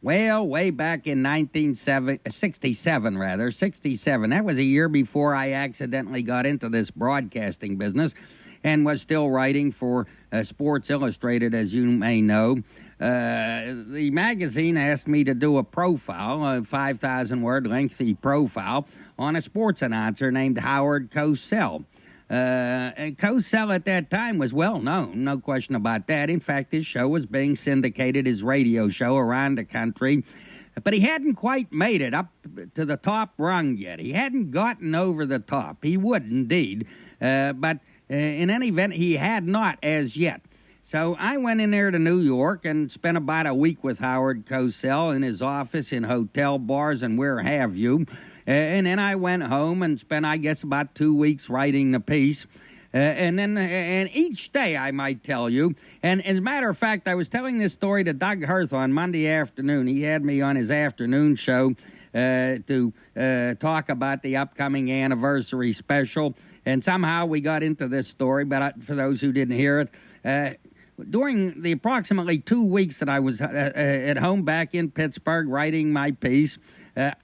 Well, way back in 1967, 67. That was a year before I accidentally got into this broadcasting business and was still writing for Sports Illustrated, as you may know. The magazine asked me to do a profile, a 5,000-word lengthy profile, on a sports announcer named Howard Cosell. Coell at that time was well known, no question about that. In fact, his show was being syndicated, his radio show, around the country. But he hadn't quite made it up to the top rung yet. He hadn't gotten over the top. He would indeed. But in any event, he had not as yet. So I went in there to New York and spent about a week with Howard Cosell in his office, in hotel bars, and where have you. And then I went home and spent, I guess, about 2 weeks writing the piece. And each day, I might tell you, and as a matter of fact, I was telling this story to Doug Hirth on Monday afternoon. He had me on his afternoon show to talk about the upcoming anniversary special. And somehow we got into this story, but for those who didn't hear it, during the approximately 2 weeks that I was at home back in Pittsburgh writing my piece,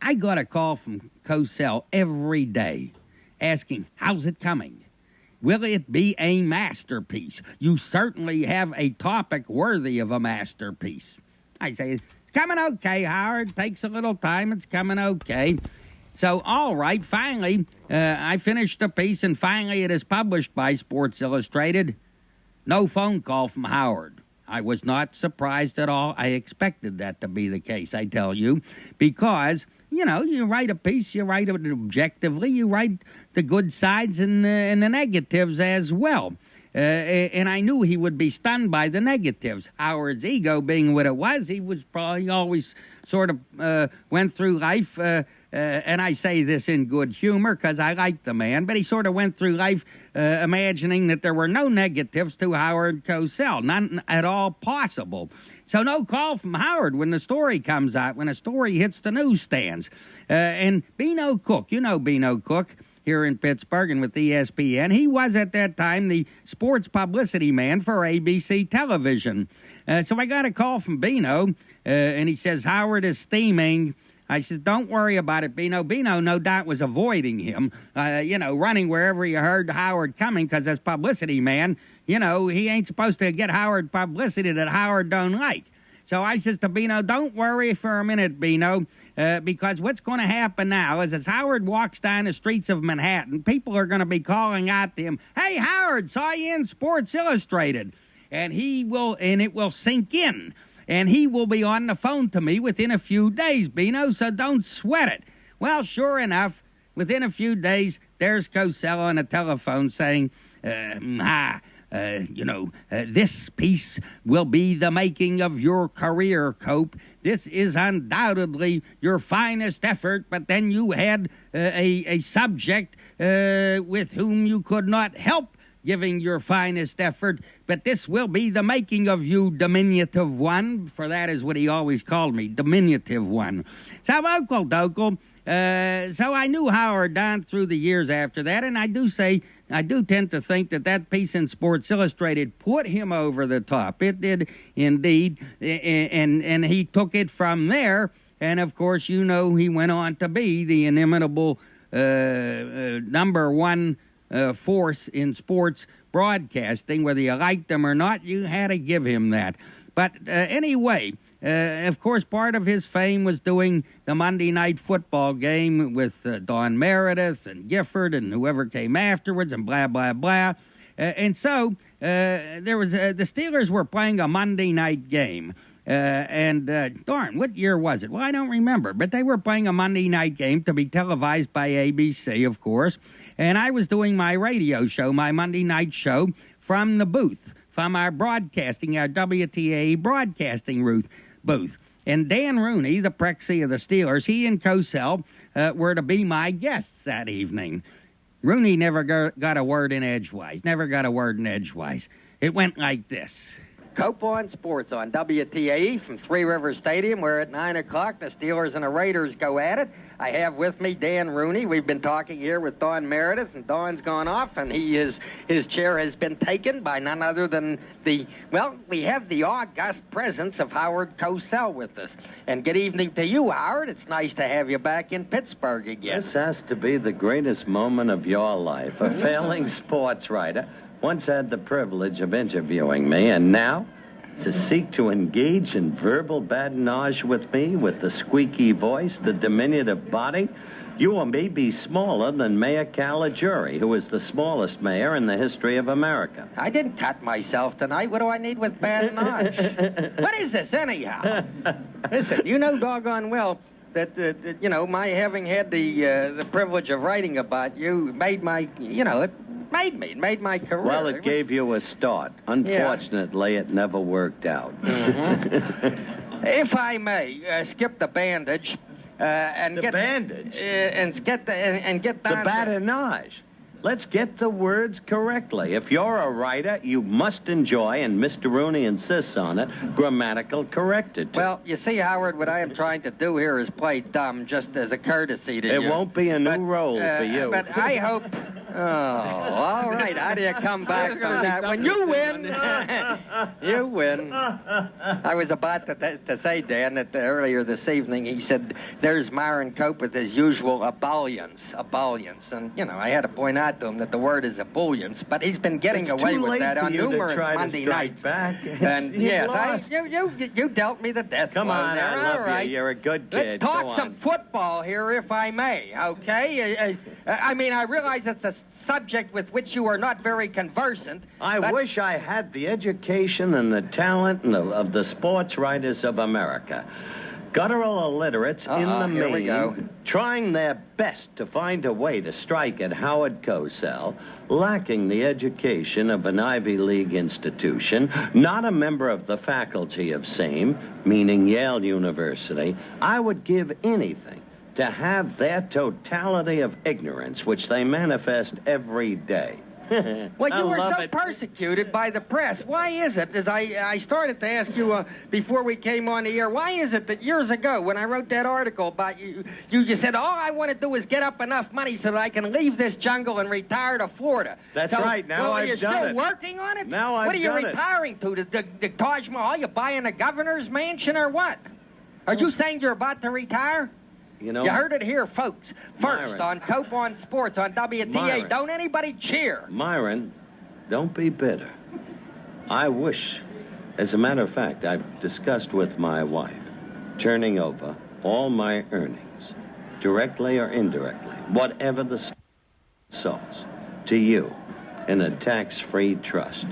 I got a call from Cosell every day asking, how's it coming? Will it be a masterpiece? You certainly have a topic worthy of a masterpiece. I say, it's coming okay, Howard. Takes a little time. It's coming okay. So, all right, finally, I finished the piece, and finally it is published by Sports Illustrated. No phone call from Howard. I was not surprised at all. I expected that to be the case, I tell you, because, you know, you write a piece, you write it objectively, you write the good sides and the negatives as well. And I knew he would be stunned by the negatives. Howard's ego being what it was, he was probably always sort of went through life, and I say this in good humor because I like the man, but he sort of went through life imagining that there were no negatives to Howard Cosell, none at all possible. So no call from Howard when the story comes out, when a story hits the newsstands. And Beano Cook, you know Beano Cook, here in Pittsburgh and with ESPN. He was at that time the sports publicity man for ABC television. So I got a call from Beano, and he says, Howard is steaming. I said, don't worry about it, Beano. Beano, no doubt, was avoiding him, running wherever he heard Howard coming, because as publicity man, you know, he ain't supposed to get Howard publicity that Howard don't like. So I says to Beano, don't worry for a minute, Beano, because what's going to happen now is as Howard walks down the streets of Manhattan, people are going to be calling out to him, hey, Howard, saw you in Sports Illustrated. And it will sink in. And he will be on the phone to me within a few days, Beano, so don't sweat it. Well, sure enough, within a few days, there's Cosell on the telephone saying, this piece will be the making of your career, Cope. This is undoubtedly your finest effort, but then you had a subject with whom you could not help giving your finest effort, but this will be the making of you, diminutive one, for that is what he always called me, diminutive one. So, okle-dokle, so I knew Howard down through the years after that, and I do tend to think that piece in Sports Illustrated put him over the top. It did indeed, and he took it from there, and of course, you know, he went on to be the inimitable number one force in sports broadcasting. Whether you liked him or not, you had to give him that. But anyway, of course, part of his fame was doing the Monday Night Football game with Don Meredith and Gifford and whoever came afterwards and blah, blah, blah. And so there was the Steelers were playing a Monday night game. Darn, what year was it? Well, I don't remember. But they were playing a Monday night game to be televised by ABC, of course. And I was doing my radio show, my Monday night show, from the booth, from our WTA broadcasting booth. And Dan Rooney, the Prexy of the Steelers, he and Cosell were to be my guests that evening. Rooney never got a word in edgewise, It went like this. Cope on Sports on WTAE from Three Rivers Stadium, where at 9 o'clock the Steelers and the Raiders go at it. I have with me Dan Rooney. We've been talking here with Don Meredith, and Don's gone off, and his chair has been taken by none other than we have the august presence of Howard Cosell with us. And good evening to you, Howard. It's nice to have you back in Pittsburgh again. This has to be the greatest moment of your life. A failing sports writer once had the privilege of interviewing me, and now to seek to engage in verbal badinage with me with the squeaky voice, the diminutive body. You may be smaller than Mayor Caligiuri, who is the smallest mayor in the history of America. I didn't cut myself tonight. What do I need with badinage? What is this, anyhow? Listen, you know doggone well that my having had the privilege of writing about you made my, it made my career. Well, it gave you a start. Unfortunately, it never worked out. If I may, skip the bandage and get bandage and get down the badinage. Let's get the words correctly. If you're a writer, you must enjoy, and Mr. Rooney insists on it, grammatical correctitude. Well, you see, Howard, what I am trying to do here is play dumb just as a courtesy to you. It won't be a new role for you. But I hope... Oh, all right. How do you come back from that? When you win, you win. I was about to say, Dan, that earlier this evening he said, there's Myron Cope with his usual ebullience. And, I had to point out to him that the word is ebullience, but he's been getting away with that on numerous Monday nights. And yes, you dealt me the death blow. Come on, there. I love you. You're a good kid. Let's talk some football here, if I may, okay? I realize it's a subject with which you are not very conversant. I wish I had the education and the talent of the sports writers of America. Guttural illiterates in the main, trying their best to find a way to strike at Howard Cosell, lacking the education of an Ivy League institution, not a member of the faculty of same, meaning Yale University. I would give anything to have their totality of ignorance, which they manifest every day. Well, you were so persecuted by the press. Why is it, as I started to ask you before we came on the air, why is it that years ago when I wrote that article about you just said, all I want to do is get up enough money so that I can leave this jungle and retire to Florida? That's right. Now I've done it. Are you still working on it? Now I've done it. What are you retiring to? The Taj Mahal? You buying a governor's mansion or what? Are you saying you're about to retire? You heard it here, folks. First, Myron, on Cope on Sports on WTA. Myron, don't anybody cheer. Myron, don't be bitter. I wish, as a matter of fact, I've discussed with my wife turning over all my earnings, directly or indirectly, whatever the source, to you in a tax-free trust.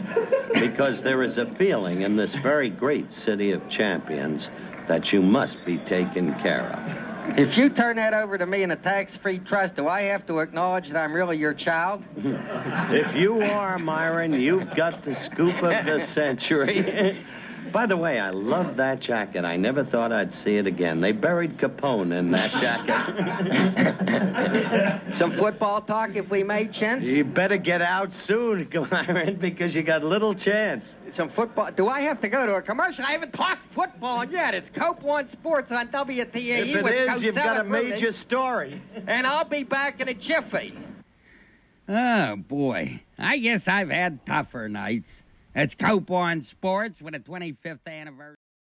Because there is a feeling in this very great city of champions that you must be taken care of. If you turn that over to me in a tax-free trust, do I have to acknowledge that I'm really your child? If you are, Myron, you've got the scoop of the century. By the way, I love that jacket. I never thought I'd see it again. They buried Capone in that jacket. Some football talk, if we may, Chance? You better get out soon, Myron, because you got little chance. Some football. Do I have to go to a commercial? I haven't talked football yet. It's Cope on Sports on WTAE. If it is, you've got a major story. And I'll be back in a jiffy. Oh, boy. I guess I've had tougher nights. It's Cope on Sports with a 25th anniversary.